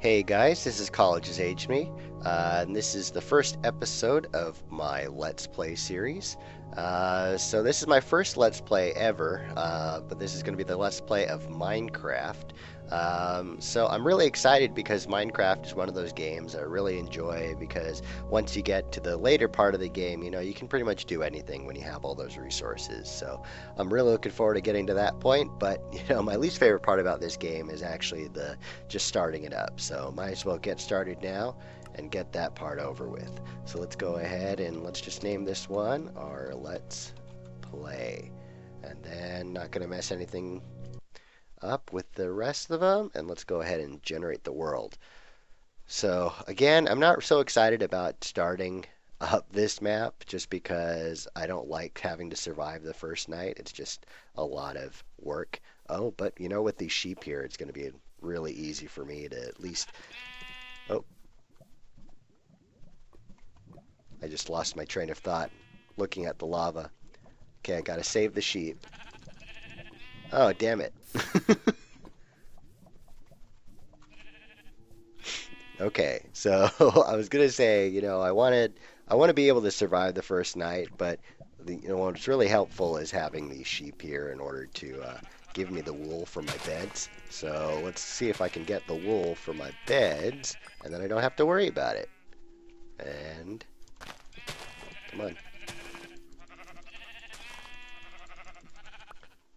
Hey guys, this is College Has Aged Me, and this is the first episode of my Let's Play series. So this is my first Let's Play ever, but this is going to be the Let's Play of Minecraft. So I'm really excited because Minecraft is one of those games I really enjoy because once you get to the later part of the game, you can pretty much do anything when you have all those resources. So I'm really looking forward to getting to that point, but my least favorite part about this game is actually the just starting it up. So might as well get started now and get that part over with. So let's go ahead and let's just name this one our Let's Play. And then not going to mess anything up with the rest of them. And let's go ahead and generate the world. So again, I'm not so excited about starting up this map just because I don't like having to survive the first night. It's just a lot of work. Oh, but with these sheep here, it's going to be really easy for me to at least... Oh, I just lost my train of thought looking at the lava. Okay, I got to save the sheep. Oh, damn it. Okay, so I was gonna say, I want to be able to survive the first night, but what's really helpful is having these sheep here in order to give me the wool for my beds. So let's see if I can get the wool for my beds, and then I don't have to worry about it. And come on,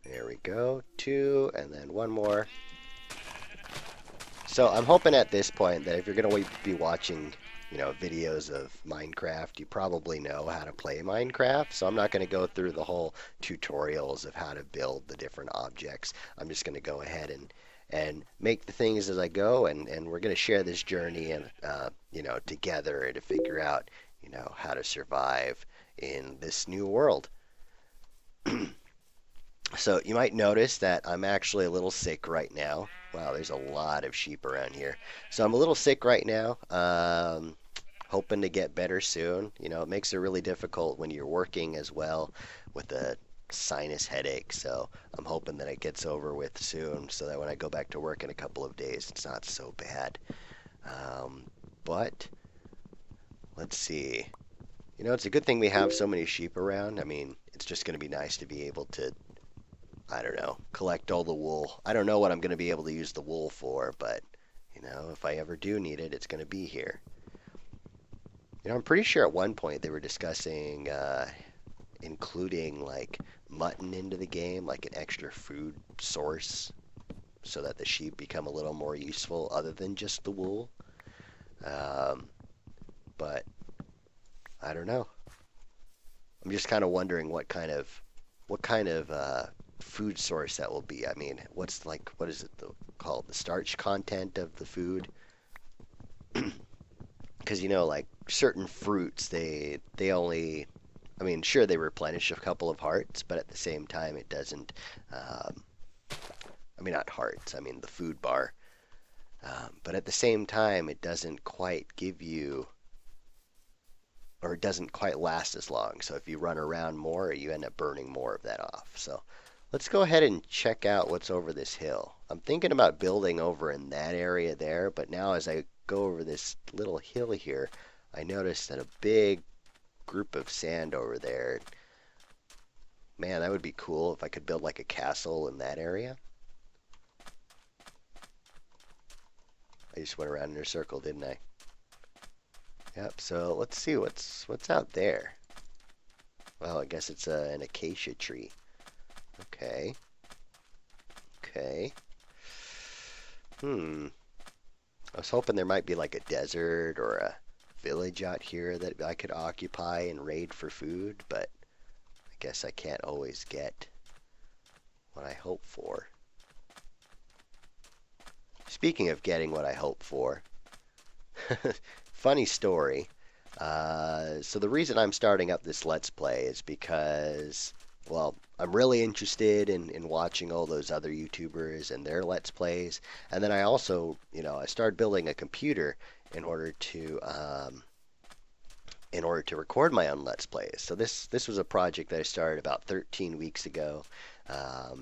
there we go, two, and then one more. So I'm hoping at this point that if you're going to be watching, videos of Minecraft, you probably know how to play Minecraft. So I'm not going to go through the whole tutorials of how to build the different objects. I'm just going to go ahead and make the things as I go, and we're going to share this journey and together to figure out how to survive in this new world. So you might notice that I'm actually a little sick right now. Wow, there's a lot of sheep around here. So I'm a little sick right now. Hoping to get better soon. It makes it really difficult when you're working as well with a sinus headache. So I'm hoping that it gets over with soon so that when I go back to work in a couple of days, it's not so bad. But let's see. It's a good thing we have so many sheep around. I mean, it's just going to be nice to be able to, I don't know, collect all the wool. I don't know what I'm going to be able to use the wool for, but, if I ever do need it, it's going to be here. I'm pretty sure at one point they were discussing including, like, mutton into the game, like an extra food source, so that the sheep become a little more useful other than just the wool. But, I don't know. I'm just kind of wondering what kind of food source that will be. I mean, what is it called? The starch content of the food? Because like certain fruits, they only, I mean, sure they replenish a couple of hearts, but at the same time it doesn't. I mean, not hearts. I mean the food bar. But at the same time, it doesn't quite give you, or it doesn't quite last as long. So if you run around more, you end up burning more of that off. So let's go ahead and check out what's over this hill. I'm thinking about building over in that area there, but now as I go over this little hill here, I noticed that a big group of sand over there. Man, that would be cool if I could build like a castle in that area. I just went around in a circle, didn't I? Yep, so let's see what's out there. Well, I guess it's an acacia tree. Okay. Okay. I was hoping there might be like a desert or a village out here that I could occupy and raid for food, but I guess I can't always get what I hope for. Speaking of getting what I hope for, funny story. So the reason I'm starting up this Let's Play is because, well, I'm really interested in watching all those other YouTubers and their Let's Plays. And then I also, I started building a computer in order to in order to record my own Let's Plays. So this was a project that I started about 13 weeks ago.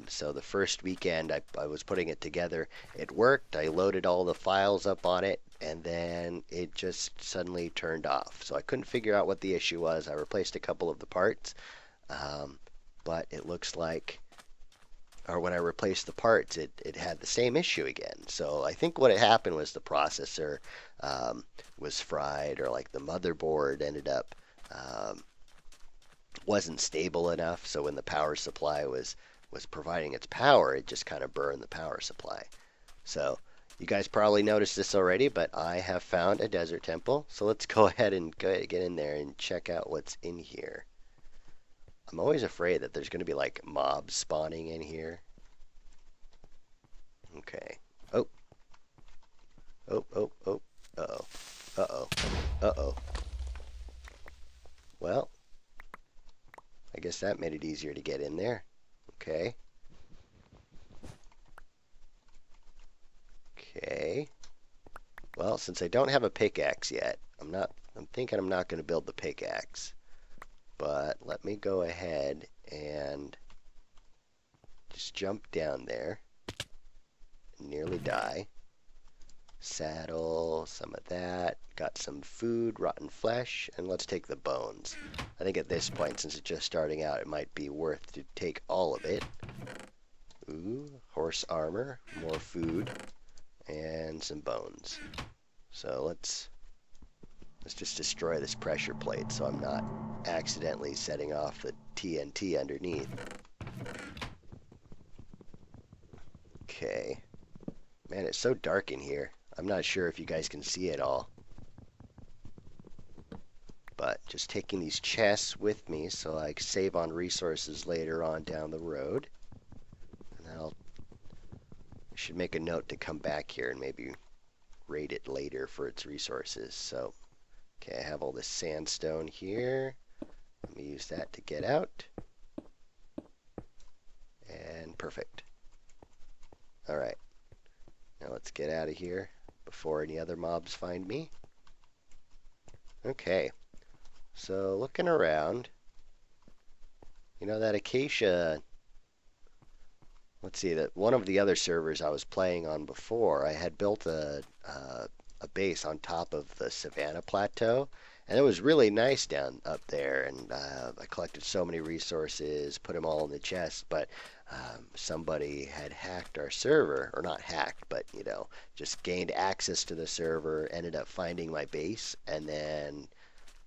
So the first weekend I was putting it together. It worked. I loaded all the files up on it, and then it just suddenly turned off. So I couldn't figure out what the issue was. I replaced a couple of the parts, but it looks like, or when I replaced the parts, it had the same issue again. So I think what had happened was the processor was fried, or like the motherboard ended up wasn't stable enough. So when the power supply was providing its power, it just kind of burned the power supply. So you guys probably noticed this already, but I have found a desert temple. So let's go ahead and get in there and check out what's in here. I'm always afraid that there's going to be like mobs spawning in here. Okay. Oh. Oh, oh, oh. Uh-oh. Uh-oh. Uh-oh. Well, I guess that made it easier to get in there. Okay. Okay. Well, since I don't have a pickaxe yet, I'm thinking I'm not going to build the pickaxe. But let me go ahead and just jump down there. Nearly die. Saddle, some of that. Got some food, rotten flesh, and let's take the bones. I think at this point, since it's just starting out, it might be worth to take all of it. Ooh, horse armor, more food, and some bones. So let's just destroy this pressure plate so I'm not accidentally setting off the TNT underneath. Okay. Man, it's so dark in here. I'm not sure if you guys can see it all. But just taking these chests with me so I can save on resources later on down the road. And I should make a note to come back here and maybe raid it later for its resources. So, okay, I have all this sandstone here. Let me use that to get out. And perfect. Alright. Now let's get out of here before any other mobs find me. Okay. So looking around, you know, that acacia, let's see, that one of the other servers I was playing on before, I had built a base on top of the Savannah Plateau, and it was really nice down up there, and I collected so many resources, put them all in the chest, but somebody had hacked our server, or not hacked, but, you know, just gained access to the server, ended up finding my base, and then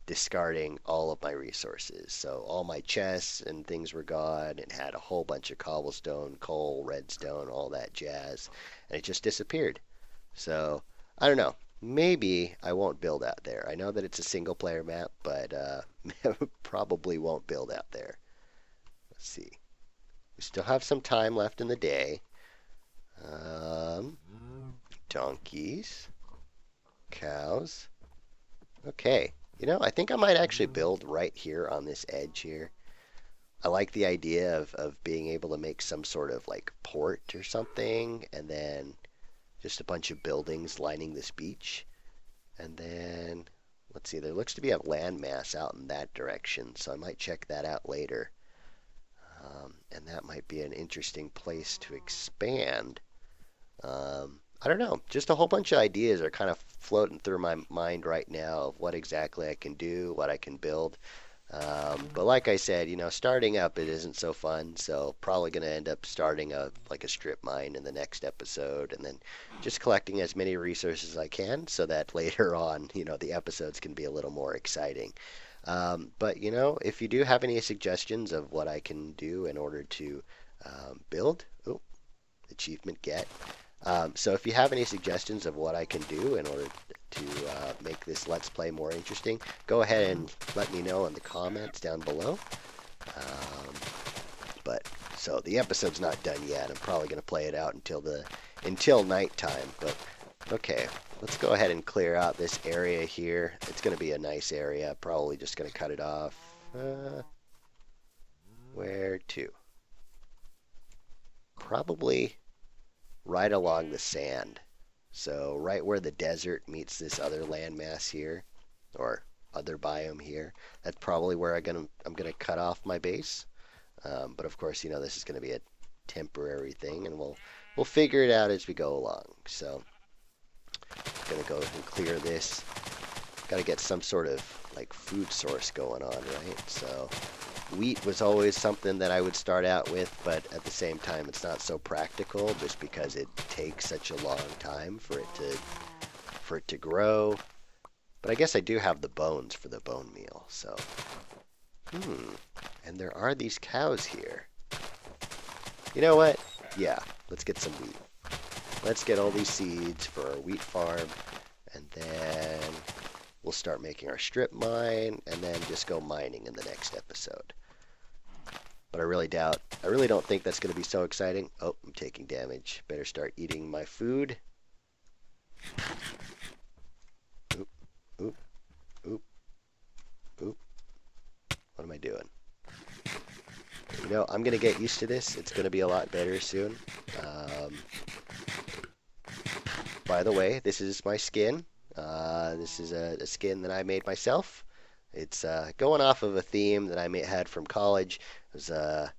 discarding all of my resources. So all my chests and things were gone. It had a whole bunch of cobblestone, coal, redstone, all that jazz, and it just disappeared. So I don't know. Maybe I won't build out there. I know that it's a single player map, but probably won't build out there. Let's see. We still have some time left in the day. Donkeys. Cows. Okay. You know, I think I might actually build right here on this edge here. I like the idea of being able to make some sort of like port or something, and then just a bunch of buildings lining this beach. And then, let's see, there looks to be a landmass out in that direction, so I might check that out later. And that might be an interesting place to expand. I don't know. Just a whole bunch of ideas are kind of floating through my mind right now of what exactly I can do, what I can build. But like I said, you know, starting up it isn't so fun, so probably going to end up starting a strip mine in the next episode, and then just collecting as many resources as I can so that later on, you know, the episodes can be a little more exciting. But, you know, if you do have any suggestions of what I can do in order to build, achievement get. So if you have any suggestions of what I can do in order to make this Let's Play more interesting, go ahead and let me know in the comments down below. But so the episode's not done yet. I'm probably going to play it out until nighttime. But okay, let's go ahead and clear out this area here. It's going to be a nice area. Probably just going to cut it off. Where to? Probably right along the sand. So right where the desert meets this other landmass here, or other biome here. That's probably where I'm gonna cut off my base. But of course, this is gonna be a temporary thing, and we'll figure it out as we go along. So I'm gonna go and clear this. Got to get some sort of like food source going on, right? So wheat was always something that I would start out with, but at the same time, it's not so practical just because it takes such a long time for it to grow. But I guess I do have the bones for the bone meal, so. And there are these cows here. You know what? Yeah, let's get some wheat. Let's get all these seeds for our wheat farm, and then we'll start making our strip mine, and then just go mining in the next episode. But I really don't think that's going to be so exciting. Oh, I'm taking damage. Better start eating my food. Oop, oop, oop, oop. What am I doing? I'm going to get used to this. It's going to be a lot better soon. By the way, this is my skin. This is a skin that I made myself. It's going off of a theme that I had from college. It was,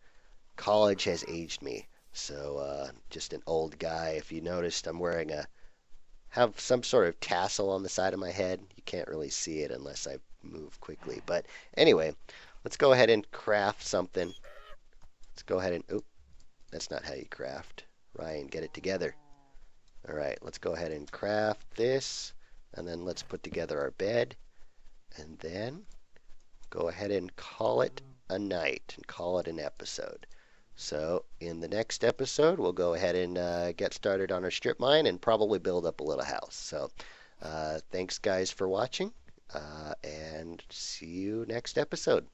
college has aged me. So just an old guy. If you noticed, I'm wearing have some sort of tassel on the side of my head. You can't really see it unless I move quickly. But anyway, let's go ahead and craft something. Let's go ahead and, oop, that's not how you craft. Ryan, get it together. All right, let's go ahead and craft this. And then let's put together our bed. And then go ahead and call it a night and call it an episode. So in the next episode, we'll go ahead and get started on our strip mine and probably build up a little house. So thanks, guys, for watching. And see you next episode.